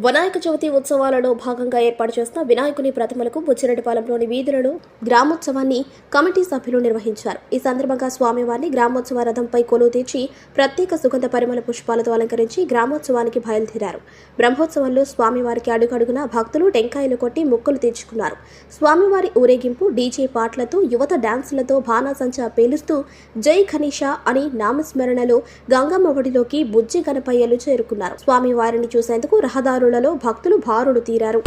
వినాయక చవితి ఉత్సవాలలో భాగంగా ఏర్పాటు చేసిన వినాయకుని ప్రతిమలకు బుచ్చిరెడ్డిపాలెంలోని వీధులలో గ్రామోత్సవాన్ని కమిటీ సభ్యులు నిర్వహించారు. ఈ సందర్భంగా స్వామివారిని గ్రామోత్సవ రథంపై కొలువు తీర్చి ప్రత్యేక సుగంధ పరిమళ పుష్పాలతో అలంకరించి గ్రామోత్సవానికి బయలుదేరారు. బ్రహ్మోత్సవంలో స్వామివారికి అడుగడుగునా భక్తులు టెంకాయలు కొట్టి మొక్కులు తీర్చుకున్నారు. స్వామివారి ఊరేగింపు డీజే పాటలతో, యువత డాన్సులతో, బాణాసంచా పేలుస్తూ జై గణేశ అని నామస్మరణలో గంగమ్మ ఒడిలోకి బుజ్జి గణపయ్యలు చేరుకున్నారు. స్వామివారిని చూసేందుకు రహదారులలో భక్తులు బారులు తీరారు.